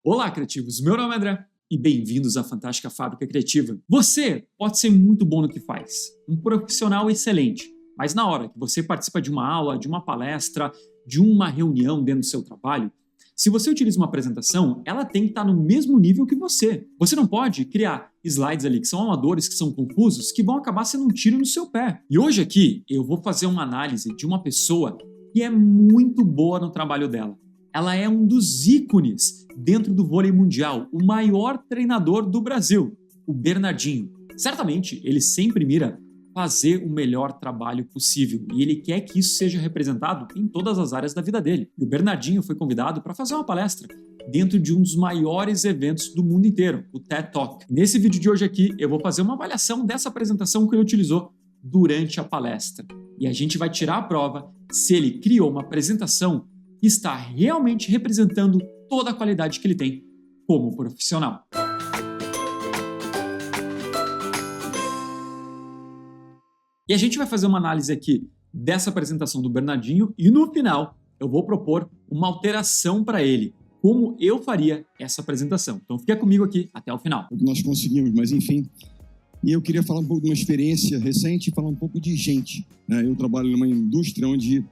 Olá, criativos! Meu nome é André e bem-vindos à Fantástica Fábrica Criativa. Você pode ser muito bom no que faz, um profissional excelente, mas na hora que você participa de uma aula, de uma palestra, de uma reunião dentro do seu trabalho, se você utiliza uma apresentação, ela tem que estar no mesmo nível que você. Você não pode criar slides ali que são amadores, que são confusos, que vão acabar sendo um tiro no seu pé. E hoje aqui eu vou fazer uma análise de uma pessoa que é muito boa no trabalho dela. Ela é um dos ícones dentro do vôlei mundial, o maior treinador do Brasil, o Bernardinho. Certamente, ele sempre mira fazer o melhor trabalho possível e ele quer que isso seja representado em todas as áreas da vida dele. E o Bernardinho foi convidado para fazer uma palestra dentro de um dos maiores eventos do mundo inteiro, o TED Talk. Nesse vídeo de hoje aqui, eu vou fazer uma avaliação dessa apresentação que ele utilizou durante a palestra. E a gente vai tirar a prova se ele criou uma apresentação que está realmente representando toda a qualidade que ele tem como profissional. E a gente vai fazer uma análise aqui dessa apresentação do Bernardinho e no final eu vou propor uma alteração para ele, como eu faria essa apresentação. Então fica comigo aqui até o final. Nós conseguimos, mas enfim. E eu queria falar um pouco de uma experiência recente e falar um pouco de gente, né? Eu trabalho numa indústria onde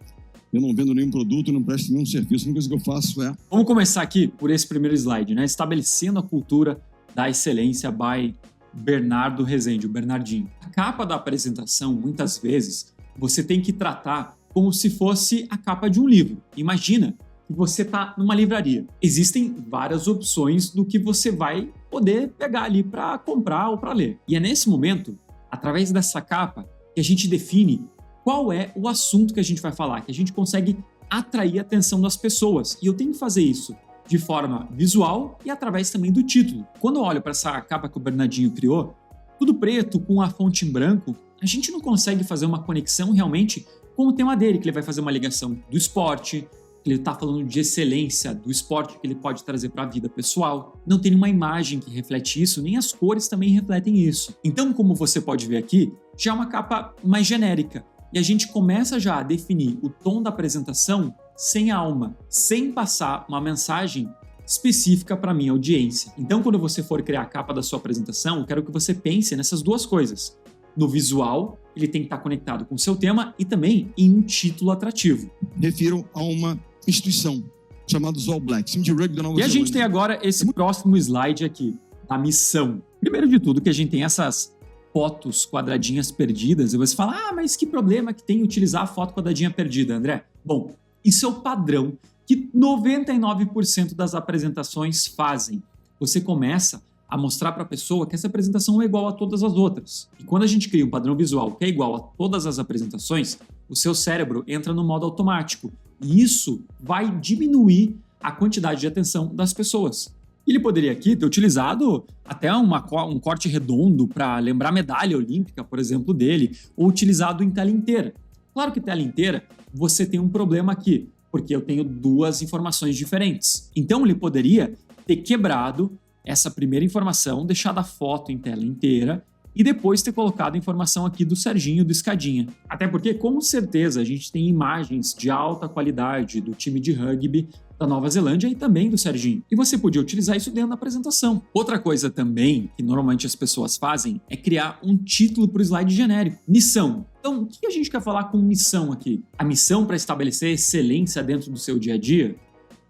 eu não vendo nenhum produto, não presto nenhum serviço. A única coisa que eu faço é... Vamos começar aqui por esse primeiro slide, né? Estabelecendo a cultura da excelência by Bernardo Rezende, o Bernardinho. A capa da apresentação, muitas vezes, você tem que tratar como se fosse a capa de um livro. Imagina que você está numa livraria. Existem várias opções do que você vai poder pegar ali para comprar ou para ler. E é nesse momento, através dessa capa, que a gente define qual é o assunto que a gente vai falar, que a gente consegue atrair a atenção das pessoas. E eu tenho que fazer isso de forma visual e através também do título. Quando eu olho para essa capa que o Bernardinho criou, tudo preto, com a fonte em branco, a gente não consegue fazer uma conexão realmente com o tema dele, que ele vai fazer uma ligação do esporte, que ele está falando de excelência do esporte que ele pode trazer para a vida pessoal. Não tem nenhuma imagem que reflete isso, nem as cores também refletem isso. Então, como você pode ver aqui, já é uma capa mais genérica. E a gente começa já a definir o tom da apresentação sem alma, sem passar uma mensagem específica para a minha audiência. Então, quando você for criar a capa da sua apresentação, eu quero que você pense nessas duas coisas. No visual, ele tem que estar conectado com o seu tema e também em um título atrativo. Refiro a uma instituição chamada All Blacks, time de rugby da Nova Zelândia. E a gente Zelândia. tem agora esse próximo slide aqui, a missão. Primeiro de tudo, que a gente tem essas fotos quadradinhas perdidas, e você fala, mas que problema que tem utilizar a foto quadradinha perdida, André? Bom, isso é o padrão que 99% das apresentações fazem. Você começa a mostrar para a pessoa que essa apresentação é igual a todas as outras. E quando a gente cria um padrão visual que é igual a todas as apresentações, o seu cérebro entra no modo automático. E isso vai diminuir a quantidade de atenção das pessoas. Ele poderia aqui ter utilizado até um corte redondo para lembrar a medalha olímpica, por exemplo, dele, ou utilizado em tela inteira. Claro que tela inteira você tem um problema aqui, porque eu tenho duas informações diferentes. Então ele poderia ter quebrado essa primeira informação, deixado a foto em tela inteira e depois ter colocado a informação aqui do Serginho do Escadinha. Até porque, com certeza, a gente tem imagens de alta qualidade do time de rugby da Nova Zelândia e também do Serginho. E você podia utilizar isso dentro da apresentação. Outra coisa também que normalmente as pessoas fazem é criar um título para o slide genérico. Missão. Então, o que a gente quer falar com missão aqui? A missão para estabelecer excelência dentro do seu dia a dia?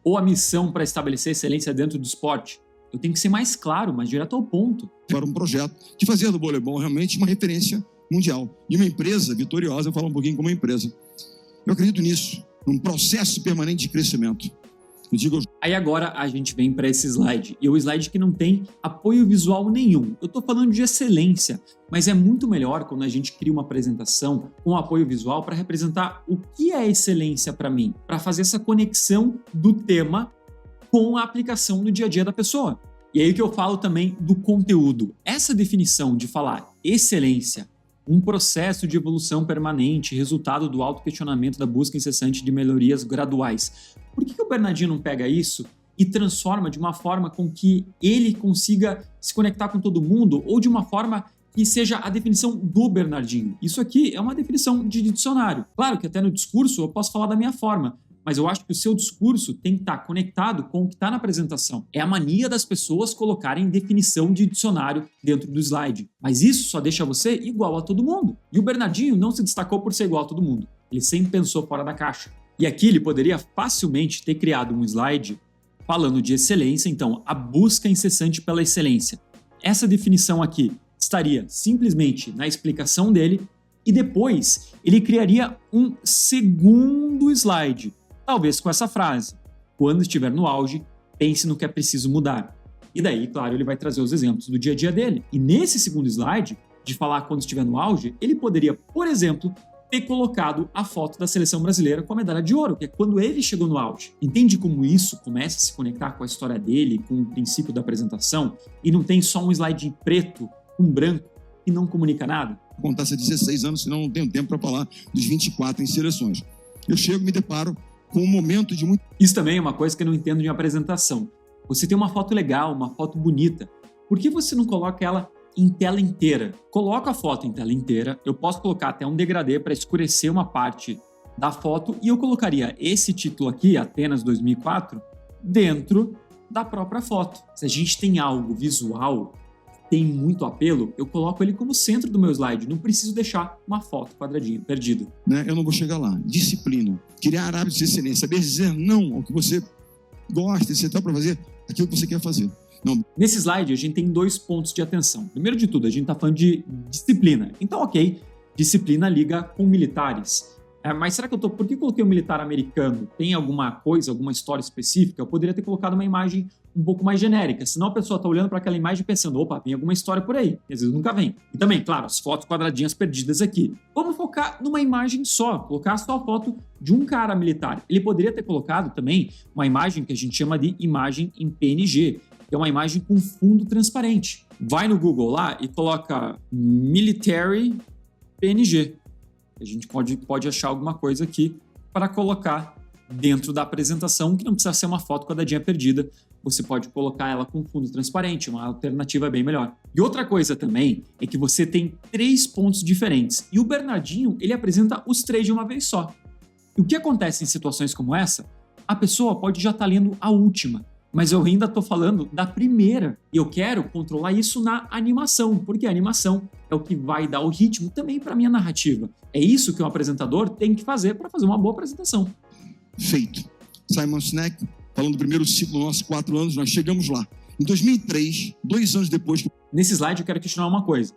Ou a missão para estabelecer excelência dentro do esporte? Eu tenho que ser mais claro, mais direto ao ponto. Para um projeto de fazer do voleibol realmente uma referência mundial. E uma empresa vitoriosa, eu falo um pouquinho como uma empresa. Eu acredito nisso, num processo permanente de crescimento. Aí agora a gente vem para esse slide, e o slide que não tem apoio visual nenhum. Eu estou falando de excelência, mas é muito melhor quando a gente cria uma apresentação com apoio visual para representar o que é excelência para mim, para fazer essa conexão do tema com a aplicação no dia a dia da pessoa. E aí que eu falo também do conteúdo. Essa definição de falar excelência, um processo de evolução permanente, resultado do autoquestionamento da busca incessante de melhorias graduais. Por que o Bernardinho não pega isso e transforma de uma forma com que ele consiga se conectar com todo mundo ou de uma forma que seja a definição do Bernardinho? Isso aqui é uma definição de dicionário. Claro que até no discurso eu posso falar da minha forma, mas eu acho que o seu discurso tem que estar conectado com o que está na apresentação. É a mania das pessoas colocarem definição de dicionário dentro do slide, mas isso só deixa você igual a todo mundo. E o Bernardinho não se destacou por ser igual a todo mundo, ele sempre pensou fora da caixa. E aqui ele poderia facilmente ter criado um slide falando de excelência, então a busca incessante pela excelência. Essa definição aqui estaria simplesmente na explicação dele e depois ele criaria um segundo slide, talvez com essa frase: quando estiver no auge, pense no que é preciso mudar. E daí, claro, ele vai trazer os exemplos do dia a dia dele. E nesse segundo slide, de falar quando estiver no auge, ele poderia, por exemplo, ter colocado a foto da seleção brasileira com a medalha de ouro, que é quando ele chegou no auge. Entende como isso começa a se conectar com a história dele, com o princípio da apresentação, e não tem só um slide preto com branco e não comunica nada? Vou contar 16 anos, senão não tenho tempo para falar dos 24 em seleções. Eu chego e me deparo com um momento de muito... Isso também é uma coisa que eu não entendo de apresentação. Você tem uma foto legal, uma foto bonita, por que você não coloca ela em tela inteira? Coloca a foto em tela inteira, eu posso colocar até um degradê para escurecer uma parte da foto e eu colocaria esse título aqui, Atenas 2004, dentro da própria foto. Se a gente tem algo visual, tem muito apelo, eu coloco ele como centro do meu slide, não preciso deixar uma foto quadradinha, perdida. Eu não vou chegar lá. Disciplina, criar hábitos de excelência, saber dizer não ao que você gosta, você está para fazer aquilo que você quer fazer. Não. Nesse slide, a gente tem 2 pontos de atenção. Primeiro de tudo, a gente está falando de disciplina. Então, ok, disciplina liga com militares. Mas será que por que coloquei um militar americano? Tem alguma coisa, alguma história específica? Eu poderia ter colocado uma imagem um pouco mais genérica, senão a pessoa está olhando para aquela imagem pensando, opa, tem alguma história por aí. E às vezes nunca vem. E também, claro, as fotos quadradinhas perdidas aqui. Vamos focar numa imagem só, colocar só a foto de um cara militar. Ele poderia ter colocado também uma imagem que a gente chama de imagem em PNG, que é uma imagem com fundo transparente. Vai no Google lá e coloca Military PNG. A gente pode achar alguma coisa aqui para colocar dentro da apresentação, que não precisa ser uma foto quadradinha perdida. Você pode colocar ela com fundo transparente, uma alternativa bem melhor. E outra coisa também é que você tem 3 pontos diferentes. E o Bernardinho, ele apresenta os 3 de uma vez só. E o que acontece em situações como essa? A pessoa pode já estar lendo a última, mas eu ainda estou falando da primeira. E eu quero controlar isso na animação, porque a animação é o que vai dar o ritmo também para a minha narrativa. É isso que um apresentador tem que fazer para fazer uma boa apresentação. Feito. Simon Sinek, falando do primeiro ciclo, nossos 4 anos, nós chegamos lá. Em 2003, 2 anos depois... Nesse slide eu quero questionar uma coisa.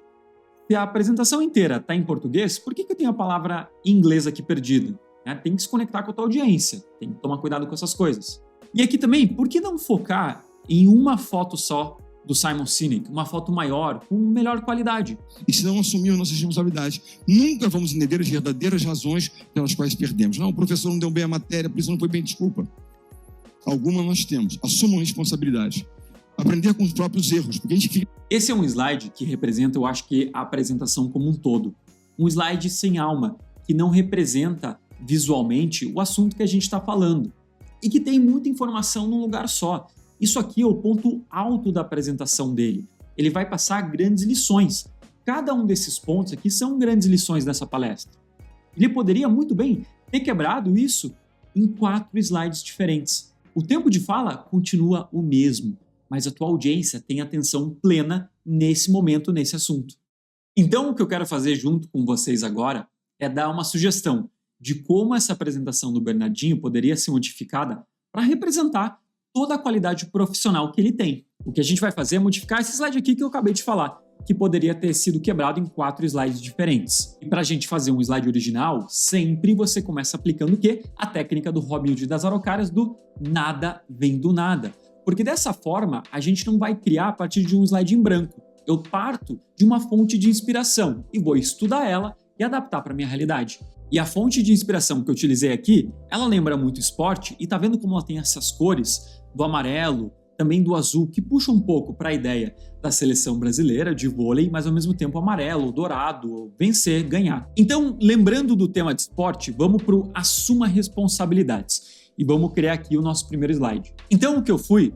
Se a apresentação inteira está em português, por que eu tenho a palavra em inglês aqui perdida? Tem que se conectar com a tua audiência, tem que tomar cuidado com essas coisas. E aqui também, por que não focar em uma foto só do Simon Sinek, uma foto maior, com melhor qualidade? E se não assumir nossas responsabilidades, nunca vamos entender as verdadeiras razões pelas quais perdemos. Não, o professor não deu bem a matéria, por isso não foi bem, desculpa. Alguma nós temos. Assumam responsabilidade. Aprender com os próprios erros, porque a gente fica... Esse é um slide que representa, eu acho que, a apresentação como um todo. Um slide sem alma, que não representa visualmente o assunto que a gente está falando. E que tem muita informação num lugar só. Isso aqui é o ponto alto da apresentação dele. Ele vai passar grandes lições. Cada um desses pontos aqui são grandes lições dessa palestra. Ele poderia muito bem ter quebrado isso em 4 slides diferentes. O tempo de fala continua o mesmo, mas a tua audiência tem atenção plena nesse momento, nesse assunto. Então, o que eu quero fazer junto com vocês agora é dar uma sugestão de como essa apresentação do Bernardinho poderia ser modificada para representar toda a qualidade profissional que ele tem. O que a gente vai fazer é modificar esse slide aqui que eu acabei de falar, que poderia ter sido quebrado em 4 slides diferentes. E para a gente fazer um slide original, sempre você começa aplicando o quê? A técnica do Robin Hood das Araucárias do nada vem do nada. Porque dessa forma, a gente não vai criar a partir de um slide em branco. Eu parto de uma fonte de inspiração e vou estudar ela e adaptar para a minha realidade. E a fonte de inspiração que eu utilizei aqui, ela lembra muito esporte e tá vendo como ela tem essas cores do amarelo, também do azul, que puxa um pouco para a ideia da seleção brasileira de vôlei, mas ao mesmo tempo amarelo, dourado, vencer, ganhar. Então, lembrando do tema de esporte, vamos para o assuma responsabilidades. E vamos criar aqui o nosso primeiro slide. Então, o que eu foi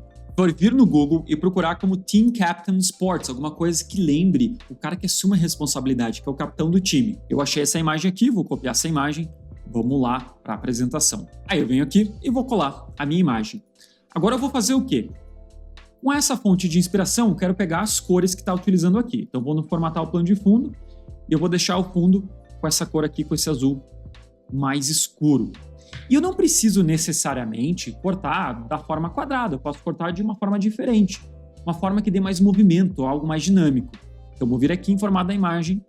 vir no Google e procurar como Team Captain Sports, alguma coisa que lembre o cara que assume a responsabilidade, que é o capitão do time. Eu achei essa imagem aqui, vou copiar essa imagem, Vamos lá para a apresentação. Aí eu venho aqui e vou colar a minha imagem. Agora eu vou fazer o quê? Com essa fonte de inspiração, eu quero pegar as cores que está utilizando aqui. Então vou formatar o plano de fundo e eu vou deixar o fundo com essa cor aqui, com esse azul mais escuro. E eu não preciso necessariamente cortar da forma quadrada, eu posso cortar de uma forma diferente, uma forma que dê mais movimento, algo mais dinâmico. Então eu vou vir aqui em formato da imagem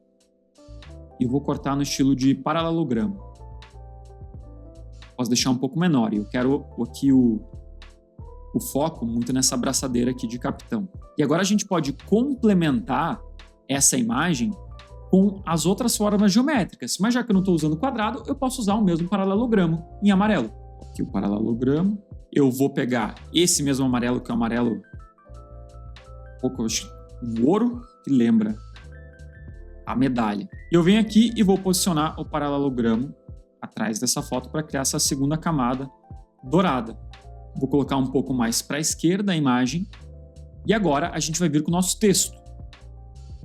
e vou cortar no estilo de paralelogramo. Posso deixar um pouco menor e eu quero aqui o foco muito nessa abraçadeira aqui de capitão. E agora a gente pode complementar essa imagem com as outras formas geométricas, mas já que eu não estou usando quadrado, eu posso usar o mesmo paralelogramo em amarelo. Aqui o paralelogramo. Eu vou pegar esse mesmo amarelo, que é o amarelo um pouco um ouro, que lembra a medalha. Eu venho aqui e vou posicionar o paralelogramo atrás dessa foto para criar essa segunda camada dourada. Vou colocar um pouco mais para a esquerda a imagem. E agora a gente vai vir com o nosso texto,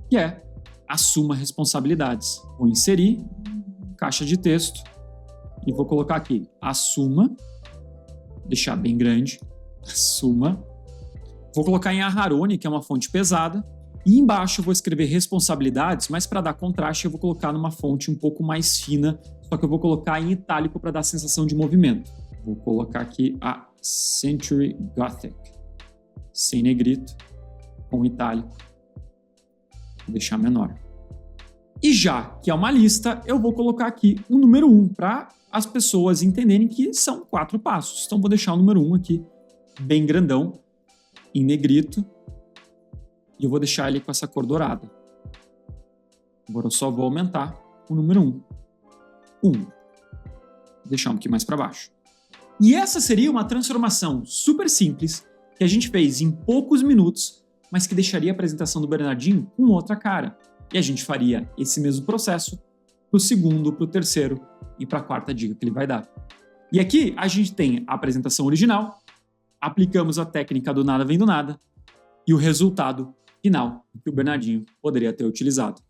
que é assuma responsabilidades. Vou inserir caixa de texto e vou colocar aqui assuma, deixar bem grande, assuma. Vou colocar em Aharone, que é uma fonte pesada, e embaixo eu vou escrever responsabilidades, mas para dar contraste eu vou colocar numa fonte um pouco mais fina, só que eu vou colocar em itálico para dar a sensação de movimento. Vou colocar aqui a Century Gothic, sem negrito, com itálico. Vou deixar menor. E já que é uma lista, eu vou colocar aqui o número 1 para as pessoas entenderem que são 4 passos. Então vou deixar o número 1 aqui bem grandão, em negrito, e eu vou deixar ele com essa cor dourada. Agora eu só vou aumentar o número 1. 1. Vou deixar um pouquinho mais para baixo. E essa seria uma transformação super simples que a gente fez em poucos minutos, mas que deixaria a apresentação do Bernardinho com outra cara. E a gente faria esse mesmo processo para o segundo, para o terceiro e para a quarta dica que ele vai dar. E aqui a gente tem a apresentação original, aplicamos a técnica do nada vem do nada e o resultado final que o Bernardinho poderia ter utilizado.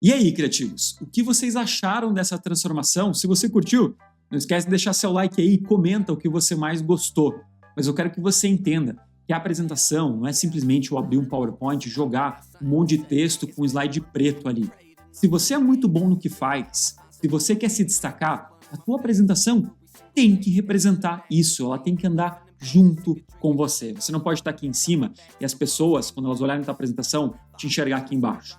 E aí, criativos, o que vocês acharam dessa transformação? Se você curtiu, não esquece de deixar seu like aí e comenta o que você mais gostou. Mas eu quero que você entenda que a apresentação não é simplesmente eu abrir um PowerPoint e jogar um monte de texto com um slide preto ali. Se você é muito bom no que faz, se você quer se destacar, a tua apresentação tem que representar isso, ela tem que andar junto com você. Você não pode estar aqui em cima e as pessoas, quando elas olharem a tua apresentação, te enxergar aqui embaixo.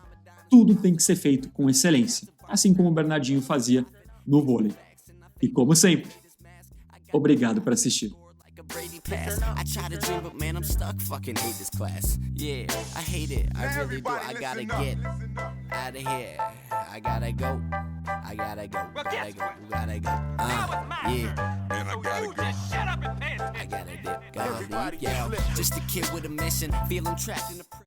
Tudo tem que ser feito com excelência, assim como o Bernardinho fazia no vôlei. E como sempre, obrigado por assistir. Brady pass. I try to dream, but man, I'm stuck. Fucking hate this class. Yeah, I hate it. I really do. I gotta get out of here. I gotta go. I gotta go. Gotta go. Gotta go. Yeah. And I gotta go. I gotta dip. Gotta leave. Yeah. Just a kid with a mission. Feeling trapped in a